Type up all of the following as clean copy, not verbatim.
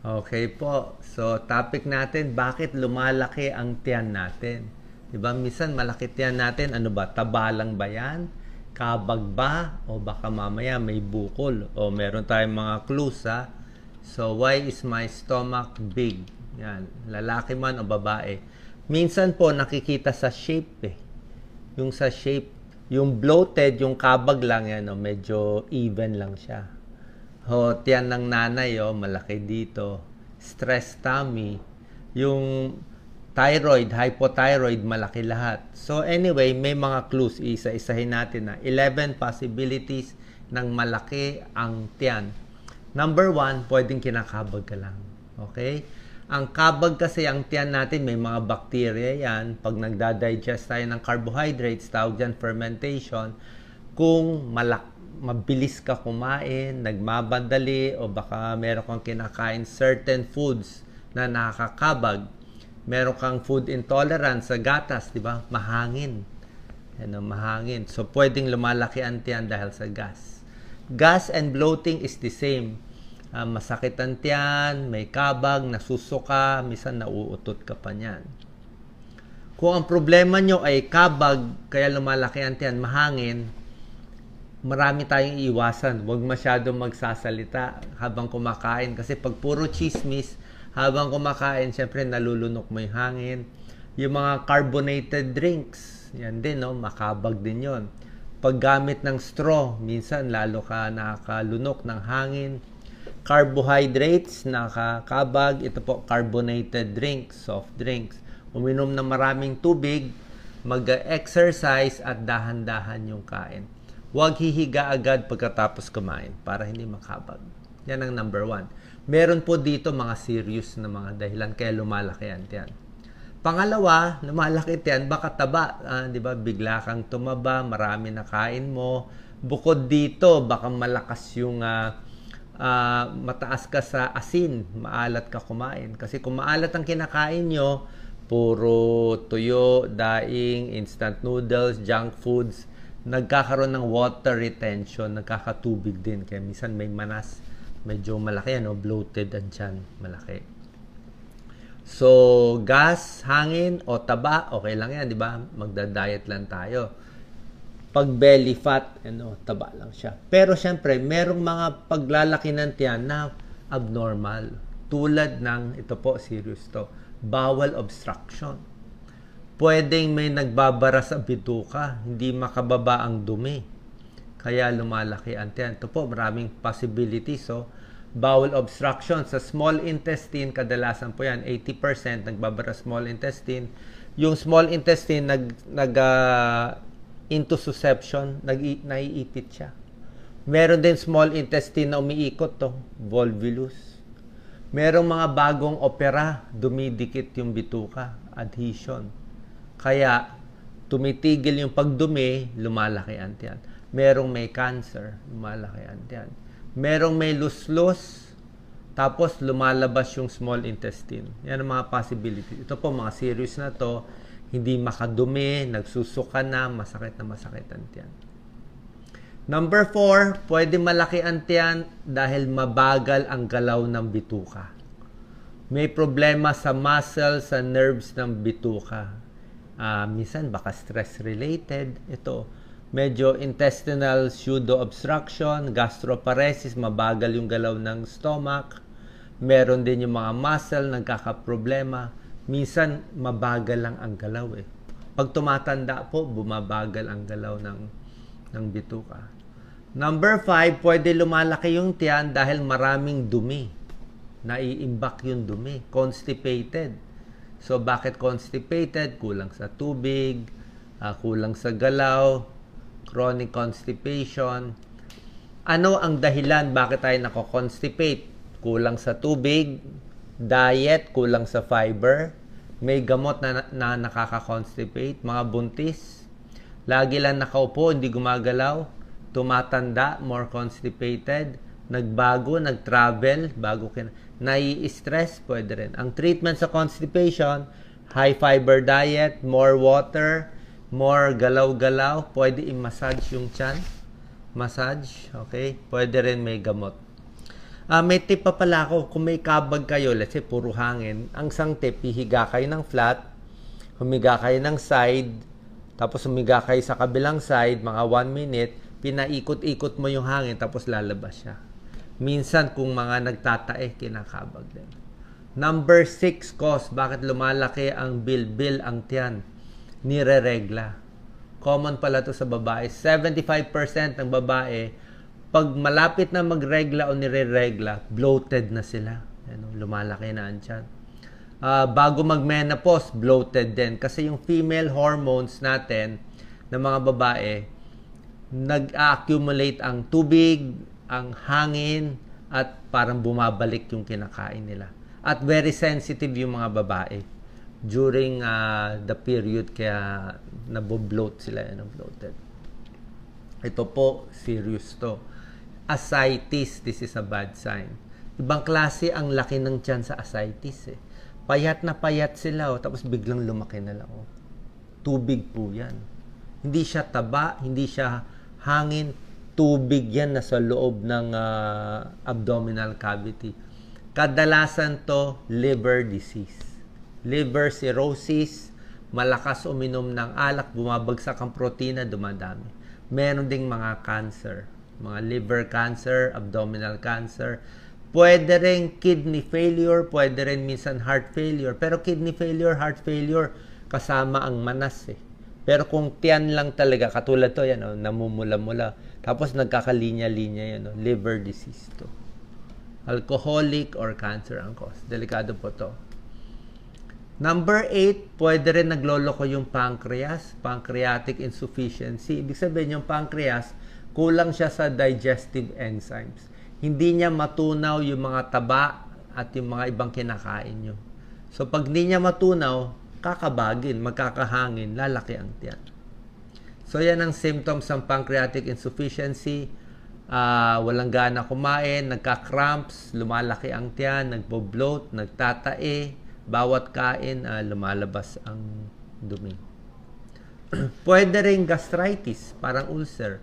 Okay po. So, topic natin, bakit lumalaki ang tiyan natin? Diba? Minsan, malaki tiyan natin. Ano ba? Taba lang ba yan? Kabag ba? O baka mamaya may bukol? O meron tayong mga clues, ha? So, why is my stomach big? Yan. Lalaki man o babae. Minsan po, nakikita sa shape eh. Yung sa shape, yung bloated, yung kabag lang yan, medyo even lang siya. Tiyan ng nanay, malaki dito. Stress tummy. Yung thyroid, hypothyroid, malaki lahat. So anyway, may mga clues. Isa-isahin natin na 11 possibilities ng malaki ang tiyan. Number 1, pwedeng kinakabag ka lang. Okay? Ang kabag kasi, ang tiyan natin, may mga bacteria yan. Pag nagda-digest tayo ng carbohydrates, tawag dyan fermentation. Kung mabilis ka kumain, nagmabandali, o baka meron kang kinakain certain foods na nakakabag, meron kang food intolerance sa gatas, di ba? Mahangin. Mahangin. So, pwedeng lumalaki ang tiyan dahil sa gas. Gas and bloating is the same. Masakit ang tiyan, may kabag, nasusuka, minsan nauutot ka pa niyan. Kung ang problema nyo ay kabag, kaya lumalaki ang tiyan, mahangin, marami tayong iwasan. Huwag masyadong magsasalita habang kumakain. Kasi pag puro chismis, habang kumakain, syempre nalulunok mo yung hangin. Yung mga carbonated drinks, yan din, makabag din yon. Paggamit ng straw, minsan lalo ka nakakalunok ng hangin. Carbohydrates, nakakabag. Ito po, carbonated drinks, soft drinks. Uminom ng maraming tubig, mag-exercise at dahan-dahan yung kain. Huwag hihiga agad pagkatapos kumain para hindi makabag. Yan ang number 1. Meron po dito mga serious na mga dahilan kaya lumalaki ang tiyan. Pangalawa, lumalaki tiyan, baka taba. Di ba? Bigla kang tumaba, marami na kain mo. Bukod dito, baka malakas yung mataas ka sa asin, maalat ka kumain. Kasi kung maalat ang kinakain nyo, puro tuyo, daing, instant noodles, junk foods, nagkakaroon ng water retention, nagkakatubig din. Kaya minsan may manas, medyo malaki, bloated ang tiyan, malaki. So, gas, hangin, o taba, okay lang yan, di ba? Magda-diet lang tayo. Pag belly fat, taba lang siya. Pero syempre, merong mga paglalaki ng tiyan na abnormal. Tulad ng, ito po, serious to, bowel obstruction. Pwedeng may nagbabara sa bituka, hindi makababa ang dumi. Kaya lumalaki ang tiyan. Ito po, maraming possibilities. Bowel obstruction sa small intestine, kadalasan po yan, 80% nagbabara small intestine. Yung small intestine, intussusception, naiipit siya. Meron din small intestine na umiikot volvulus. Merong mga bagong opera, dumidikit yung bituka, adhesion. Kaya, tumitigil yung pagdumi, lumalaki ang tiyan. Merong may cancer, lumalaki ang tiyan. Merong may luslus, tapos lumalabas yung small intestine. Yan ang mga possibility. Ito po, mga serious na to, hindi makadumi, nagsusuka na masakit ang tiyan. Number 4, pwede malaki ang tiyan dahil mabagal ang galaw ng bituka. May problema sa muscle, sa nerves ng bituka. Minsan baka stress-related. Ito, medyo intestinal pseudo-obstruction, gastroparesis, mabagal yung galaw ng stomach. Meron din yung mga muscle, nagkakaproblema. Minsan, mabagal lang ang galaw Pag tumatanda po, bumabagal ang galaw ng bituka. Number 5, pwede lumalaki yung tiyan dahil maraming dumi. Naiimbak yung dumi. Constipated. So, bakit constipated? Kulang sa tubig, kulang sa galaw, chronic constipation. Ano ang dahilan bakit tayo nako-constipate? Kulang sa tubig, diet, kulang sa fiber, may gamot na nakaka-constipate, mga buntis, lagi lang nakaupo, hindi gumagalaw, tumatanda, more constipated, nagbago, nag-travel, nai-stress, pwede rin. Ang treatment sa constipation, high fiber diet, more water, more galaw-galaw, pwede i-massage yung tiyan. Massage, okay? Pwede rin may gamot. May tip pa pala ako, kung may kabag kayo, let's say puro hangin, ang isang tip, hihiga kayo ng flat, humiga kayo ng side, tapos humiga kayo sa kabilang side, mga 1 minute, pinaikot-ikot mo yung hangin, tapos lalabas siya. Minsan, kung mga nagtatae, kinakabag din. Number 6 cause, bakit lumalaki ang bilbil, ang tiyan? Nireregla. Common pala to sa babae. 75% ng babae, pag malapit na magregla o nire-regla, bloated na sila. Lumalaki na ang tiyan. Bago mag-menopause, bloated din. Kasi yung female hormones natin, ng mga babae, nag-accumulate ang tubig, ang hangin, at parang bumabalik yung kinakain nila. At very sensitive yung mga babae during the period, kaya nabobloat sila, bloated. Ito po, serious to. Ascites, this is a bad sign. Ibang klase ang laki ng tiyan sa ascites. Payat na payat sila, tapos biglang lumaki na lang. Tubig po yan. Hindi siya taba, hindi siya hangin, tubig yan na sa loob ng abdominal cavity. Kadalasan to liver disease. Liver cirrhosis, malakas uminom ng alak, bumabagsak ang protina, dumadami. Meron ding mga cancer, mga liver cancer, abdominal cancer. Pwede rin kidney failure, pwede rin minsan heart failure. Pero kidney failure, heart failure, kasama ang manas Pero kung tiyan lang talaga, katulad to, namumula-mula. Tapos nagkakalinya-linya yan, liver disease to. Alcoholic or cancer ang cause. Delikado po to. Number 8, pwede rin nagloloko yung pancreas, pancreatic insufficiency. Ibig sabihin yung pancreas, kulang siya sa digestive enzymes. Hindi niya matunaw yung mga taba at yung mga ibang kinakain nyo. So, pag hindi niya matunaw, kakabagin, magkakahangin, lalaki ang tiyan. So, yan ang symptoms ng pancreatic insufficiency. Walang gana kumain, nagka-cramps, lumalaki ang tiyan, nagbo-bloat, nagtatae, bawat kain, lumalabas ang dumi. Pwede rin gastritis, parang ulcer.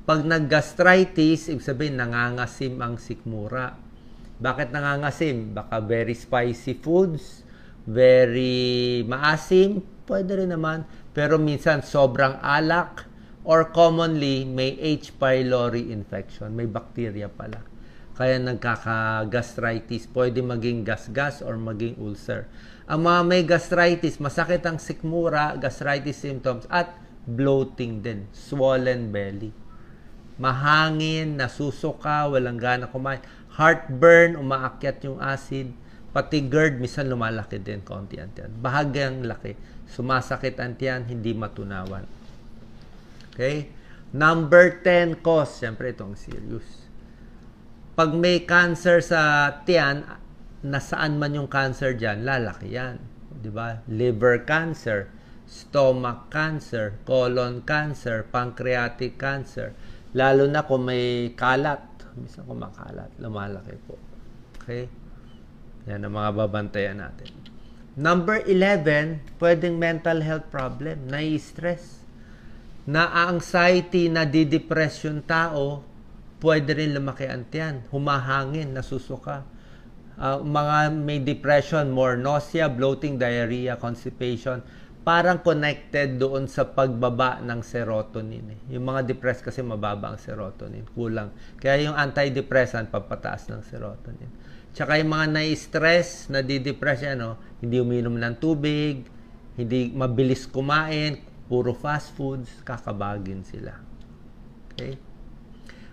Pag nag-gastritis, ibig sabihin, nangangasim ang sikmura. Bakit nangangasim? Baka very spicy foods, very maasim, pwede rin naman. Pero minsan, sobrang alak, or commonly, may H. pylori infection. May bacteria pala. Kaya nagkaka-gastritis. Pwede maging gasgas or maging ulcer. Ang mga may gastritis, masakit ang sikmura, gastritis symptoms, at bloating din, swollen belly. Mahangin, nasusuka, walang gana kumain. Heartburn, umaakyat yung acid. Pati GERD, minsan lumalaki din konti ang tiyan. Bahagyang laki. Sumasakit ang tiyan, hindi matunawan. Okay? Number 10 cause. Siyempre, itong serious. Pag may cancer sa tiyan, nasaan man yung cancer dyan, lalaki yan. Diba? Liver cancer, stomach cancer, colon cancer, pancreatic cancer. Lalo na kung may kalat. Minsan kung makalat, lumalaki po. Okay? Yan ang mga babantayan natin. Number 11, pwedeng mental health problem, nai-stress. Na-anxiety, nadidepress yung tao, pwede rin lumaki ang tiyan, humahangin, nasusuka. Mga may depression, more nausea, bloating, diarrhea, constipation, parang connected doon sa pagbaba ng serotonin. Yung mga depressed kasi mababa ang serotonin, kulang. Kaya yung antidepressant, papataas ng serotonin. Tsaka yung mga nai-stress, nadidepress, hindi uminom ng tubig, hindi mabilis kumain, puro fast foods, kakabagin sila. Okay?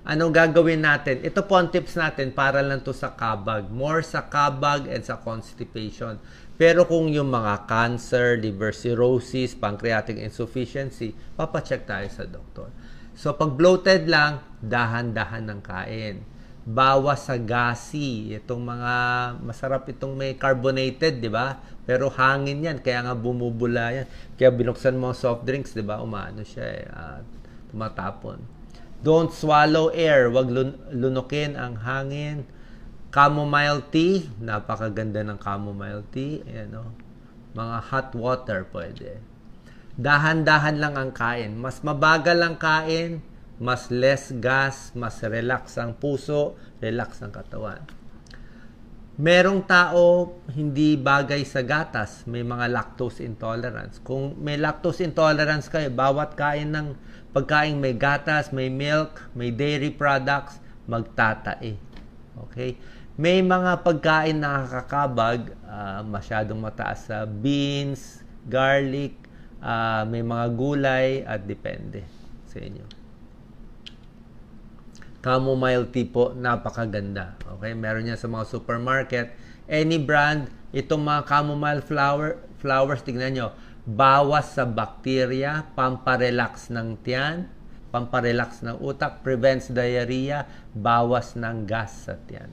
Anong gagawin natin? Ito po ang tips natin para lang to sa kabag. More sa kabag and sa constipation. Pero kung yung mga cancer, liver cirrhosis, pancreatic insufficiency, papacheck tayo sa doktor. So, pag bloated lang, dahan-dahan ng kain. Bawas sa gassy. Itong mga masarap itong may carbonated, di ba? Pero hangin yan, kaya nga bumubula yan. Kaya binuksan mo soft drinks, di ba? Umano siya, tumatapon. Don't swallow air. Wag lunukin ang hangin. Chamomile tea. Napakaganda ng chamomile tea. Ayan, mga hot water pwede. Dahan-dahan lang ang kain. Mas mabagal ang kain, mas less gas, mas relax ang puso, relax ang katawan. Merong tao hindi bagay sa gatas, may mga lactose intolerance. Kung may lactose intolerance kayo, bawat kain ng pagkain may gatas, may milk, may dairy products, magtatae. Okay? May mga pagkain na nakakabag, masyadong mataas sa beans, garlic, may mga gulay at depende sa inyo. Chamomile tea po, napakaganda. Okay, meron yan sa mga supermarket. Any brand, itong mga chamomile flowers, tignan nyo, bawas sa bacteria, pamparelax ng tiyan, pamparelax ng utak, prevents diarrhea, bawas ng gas sa tiyan.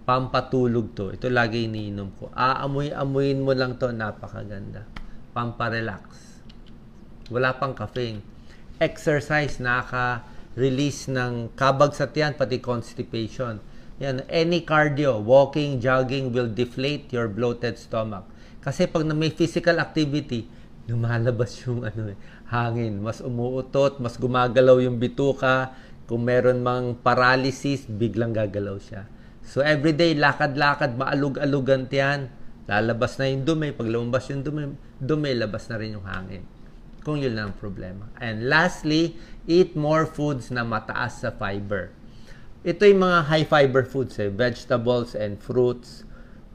Pampatulog to. Ito lagi iniinom ko. Aamoy-amoyin mo lang to, napakaganda. Pamparelax. Wala pang caffeine. Exercise, release ng kabag sa tiyan, pati constipation. Yan, any cardio, walking, jogging will deflate your bloated stomach. Kasi pag may physical activity, lumalabas yung hangin. Mas umuutot, mas gumagalaw yung bituka. Kung meron mang paralysis, biglang gagalaw siya. So everyday, lakad-lakad, maalug-alugan tiyan. Lalabas na yung dumi. Pag lumabas yung dumi, labas na rin yung hangin. Kung yun lang ang problema. And lastly, eat more foods na mataas sa fiber. Ito yung mga high fiber foods, vegetables and fruits.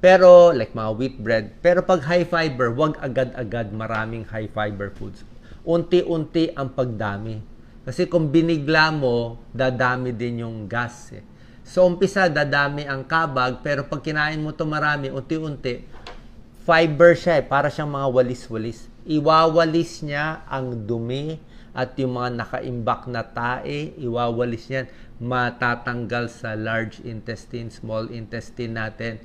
Pero, like mga wheat bread. Pero pag high fiber, wag agad-agad maraming high fiber foods. Unti-unti ang pagdami. Kasi kung binigla mo, dadami din yung gas. So, umpisa, dadami ang kabag. Pero pag kinain mo to marami, unti-unti, fiber siya para siyang mga walis-walis. Iwawalis niya ang dumi at yung mga nakaimbak na tae, iwawalis niyan, matatanggal sa large intestine, small intestine natin.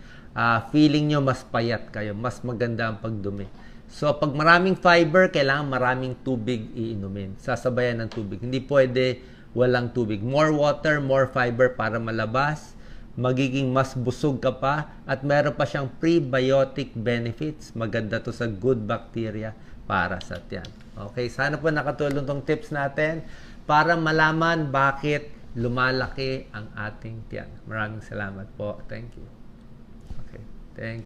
Feeling nyo mas payat kayo, mas maganda ang pagdumi. So, pag maraming fiber, kailangan maraming tubig iinumin. Sasabayan ng tubig. Hindi pwede walang tubig. More water, more fiber para malabas. Magiging mas busog ka pa at meron pa siyang prebiotic benefits. Maganda to sa good bacteria para sa tiyan. Okay, sana po nakatulong tong tips natin para malaman bakit lumalaki ang ating tiyan. Maraming salamat po. Thank you. Okay, thank you.